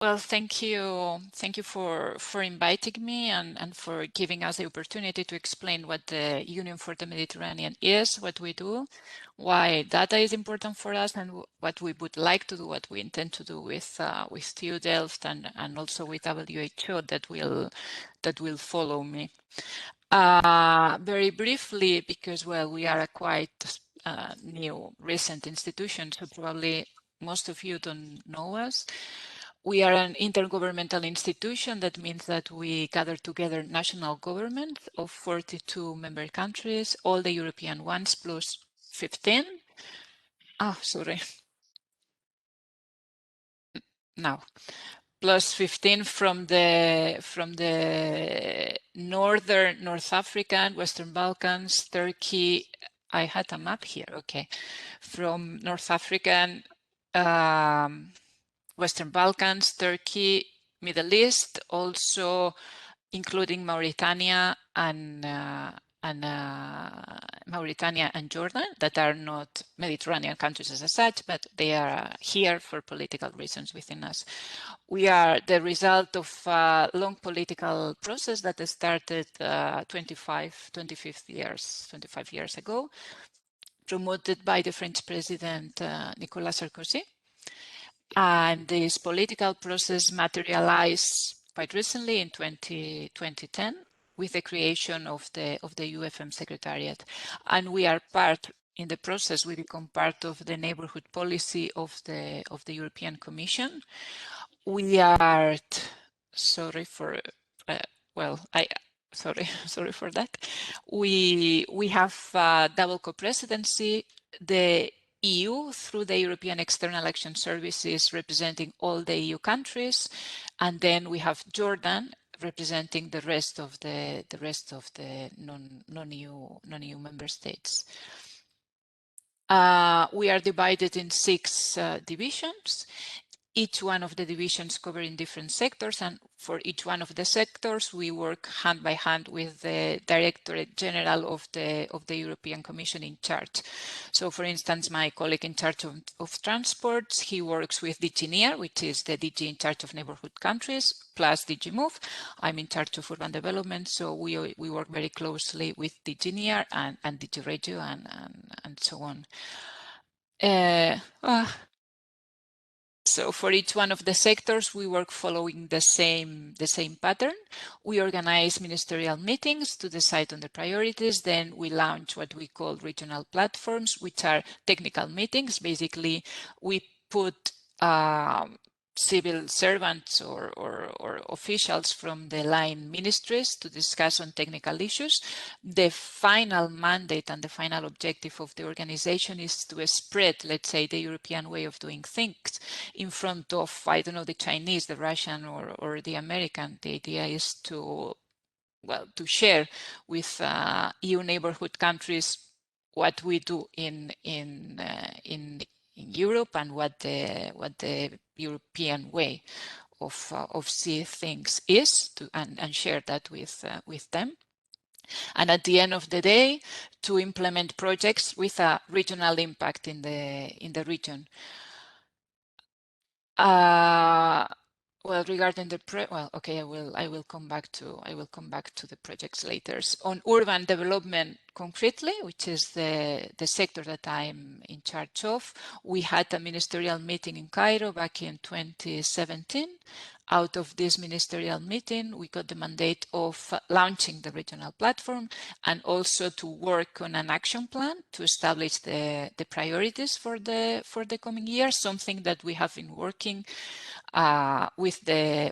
Well, thank you. Thank you for inviting me and for giving us the opportunity to explain what the Union for the Mediterranean is, what we do, why data is important for us, and what we would like to do, what we intend to do with TU Delft and also with WHO that will follow me. Very briefly, because well, we are a quite new, recent institution, so probably most of you don't know us. We are an intergovernmental institution. That means that we gather together national governments of 42 member countries, all the European ones plus 15. Sorry. Now, plus 15 from the North African, Western Balkans, Turkey. I had a map here. Okay, from North African, Western Balkans, Turkey, Middle East, also including Mauritania and Jordan, that are not Mediterranean countries as such, but they are here for political reasons within us. We are the result of a long political process that started 25 years ago, promoted by the French president Nicolas Sarkozy. And this political process materialized quite recently in 2010 with the creation of the UFM Secretariat. And we are part in the process, we become part of the neighborhood policy of the European Commission. We are, sorry for, sorry for that. We have double co-presidency. The EU through the European External Action Services representing all the EU countries, and then we have Jordan representing the rest of the non-EU member states. We are divided in 6 divisions. Each one of the divisions covering different sectors, and for each one of the sectors, we work hand by hand with the Directorate General of the European Commission in charge. So, for instance, my colleague in charge of transports, he works with DG NEAR, which is the DG in charge of neighborhood countries, plus DG MOVE. I'm in charge of urban development, so we work very closely with DG NEAR and DG Regio and so on. So for each one of the sectors, we work following the same pattern. We organize ministerial meetings to decide on the priorities. Then we launch what we call regional platforms, which are technical meetings. Basically, we put civil servants or officials from the line ministries to discuss on technical issues. The final mandate and the final objective of the organization is to spread, let's say, the European way of doing things in front of, I don't know, the Chinese, the Russian, or the American. The idea is to share with EU neighborhood countries what we do in Europe and what the European way of seeing things is, and share that with them. And at the end of the day, to implement projects with a regional impact in the region. Well, regarding the I will come back to the projects later. On urban development concretely, which is the sector that I'm in charge of, we had a ministerial meeting in Cairo back in 2017. Out of this ministerial meeting, we got the mandate of launching the regional platform and also to work on an action plan to establish the priorities for the coming year, something that we have been working with the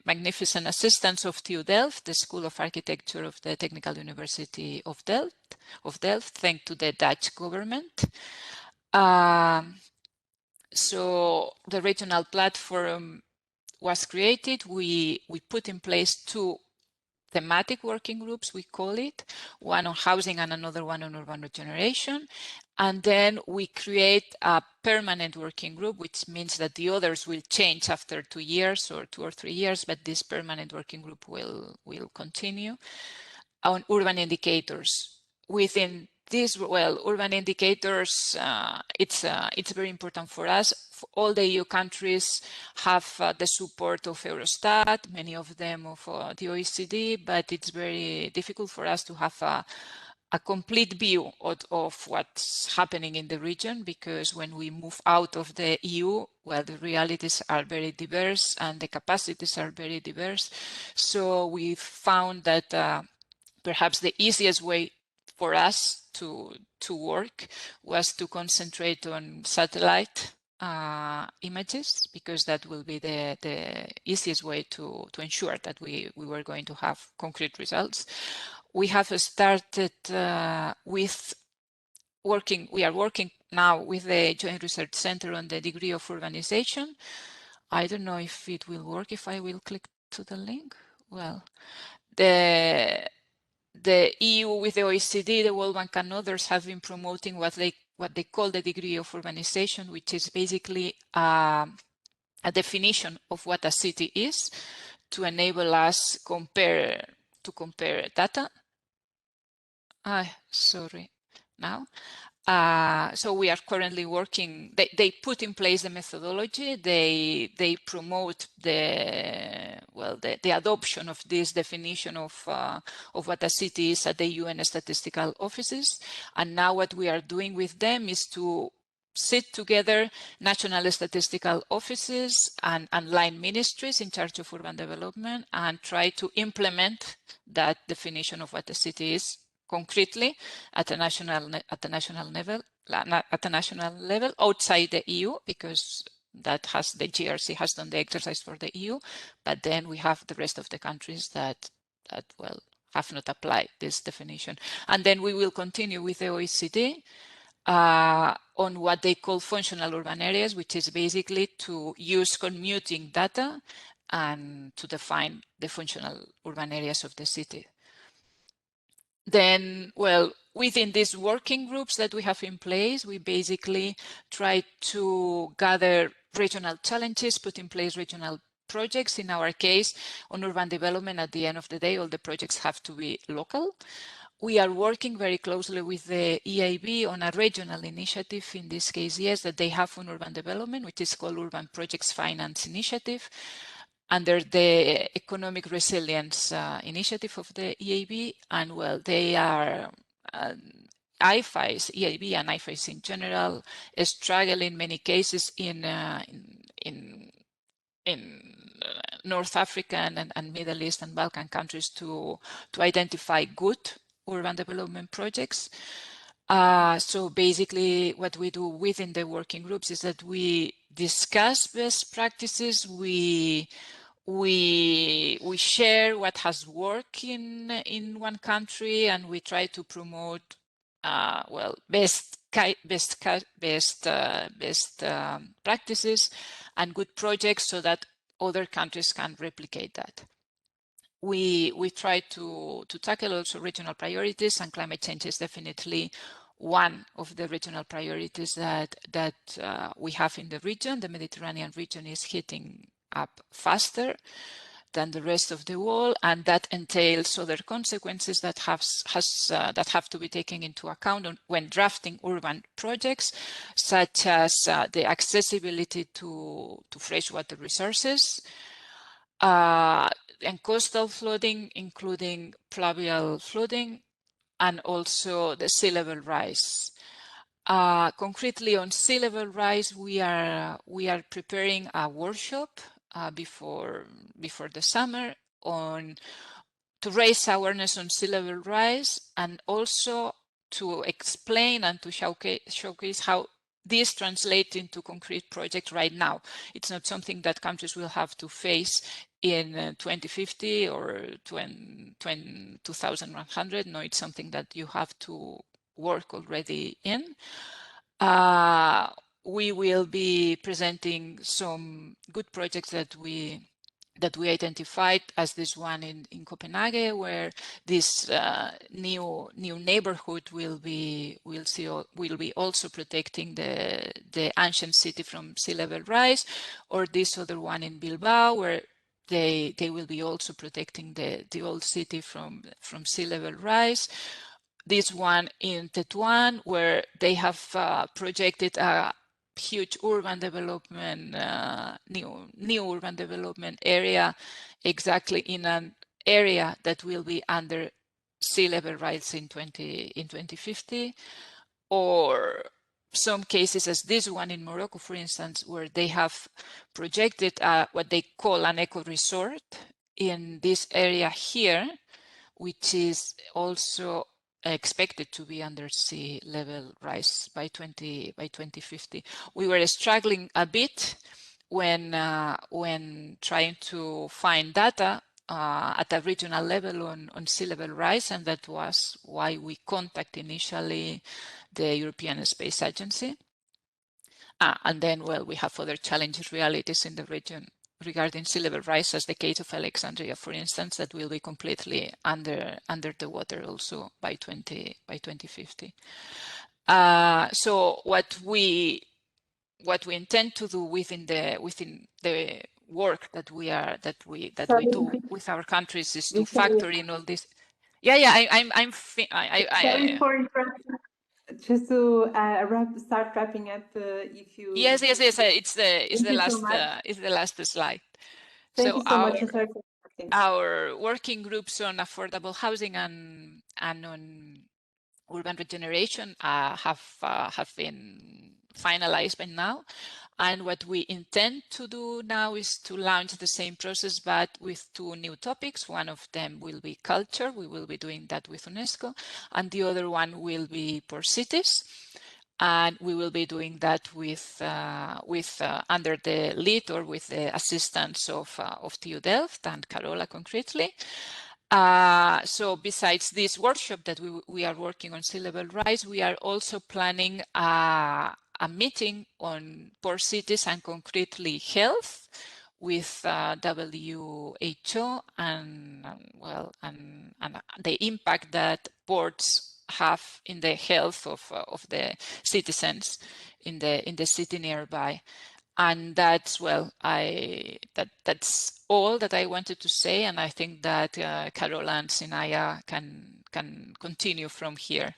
magnificent assistance of TU Delft, the School of Architecture of the Technical University of Delft, thanks to the Dutch government. So the regional platform was created. We put in place 2 thematic working groups, we call it, one on housing and another one on urban regeneration. And then we create a permanent working group, which means that the others will change after 2 years or 2 or 3 years, but this permanent working group will continue on urban indicators. Within these, well, urban indicators, it's very important for us. All the EU countries have the support of Eurostat, many of them of the OECD, but it's very difficult for us to have a complete view of what's happening in the region, because when we move out of the EU, well, the realities are very diverse and the capacities are very diverse. So we found that perhaps the easiest way for us to work was to concentrate on satellite images, because that will be the easiest way to ensure that we were going to have concrete results. We have started with working, we are working now with the Joint Research Center on the degree of urbanization. I don't know if it will work if I will click to the link. Well, the EU with the OECD, the World Bank and others have been promoting what they call the degree of urbanization, which is basically a definition of what a city is, to enable us to compare data. Sorry, now. So we are currently working, they put in place the methodology, they promote the adoption of this definition of what a city is at the UN statistical offices. And now what we are doing with them is to sit together national statistical offices and line ministries in charge of urban development and try to implement that definition of what a city is concretely at the national level outside the EU, because that has the GRC has done the exercise for the EU, but then we have the rest of the countries that well have not applied this definition. And then we will continue with the OECD on what they call functional urban areas, which is basically to use commuting data and to define the functional urban areas of the city. Then, well, within these working groups that we have in place, we basically try to gather regional challenges, put in place regional projects. In our case, on urban development, at the end of the day, all the projects have to be local. We are working very closely with the EIB on a regional initiative, in this case, yes, that they have on urban development, which is called Urban Projects Finance Initiative, under the Economic Resilience Initiative of the EIB. And well, they are, IFIs, EIB and IFIs in general, struggle in many cases in North Africa and Middle East and Balkan countries to identify good urban development projects. So basically what we do within the working groups is that we discuss best practices, we share what has worked in one country, and we try to promote best practices and good projects so that other countries can replicate that. We try to tackle also regional priorities, and climate change is definitely one of the regional priorities that we have in the region. The Mediterranean region is heating up faster than the rest of the world, and that entails other consequences that have to be taken into account when drafting urban projects, such as the accessibility to freshwater resources, and coastal flooding, including pluvial flooding, and also the sea level rise. Concretely on sea level rise, we are preparing a workshop before the summer to raise awareness on sea level rise, and also to explain and to showcase how this translates into concrete projects right now. It's not something that countries will have to face in 2050 or 2100. No, it's something that you have to work already in. We will be presenting some good projects that we identified, as this one in Copenhagen, where this new neighborhood will be also protecting the ancient city from sea level rise, or this other one in Bilbao, where they will be also protecting the old city from sea level rise. this one in Tetuan, where they have projected a huge urban development, new urban development area, exactly in an area that will be under sea level rise in 2050, or some cases as this one in Morocco, for instance, where they have projected what they call an eco resort in this area here, which is also expected to be under sea level rise by 2050. We were struggling a bit when trying to find data at a regional level on sea level rise, and that was why we contacted initially the European Space Agency. And then, well, we have other challenges, realities in the region regarding sea level rise, as the case of Alexandria, for instance, that will be completely under the water also by 2050. So what we intend to do within the work that we do with our countries is to factor in all this. Yeah. Sorry for interrupting. Just to start wrapping up, if you. Yes. It's the last slide. Thank you so much. Our working groups on affordable housing and on urban regeneration have been finalized by now. And what we intend to do now is to launch the same process, but with 2 new topics. One of them will be culture. We will be doing that with UNESCO. And the other one will be port cities. And we will be doing that with under the lead or with the assistance of TU Delft and Carola concretely. So besides this workshop that we are working on sea level rise, we are also planning a meeting on port cities and concretely health with WHO and the impact that ports have in the health of the citizens in the city nearby. And that's, well, that's all that I wanted to say, and I think that Carola and Sinaya can continue from here.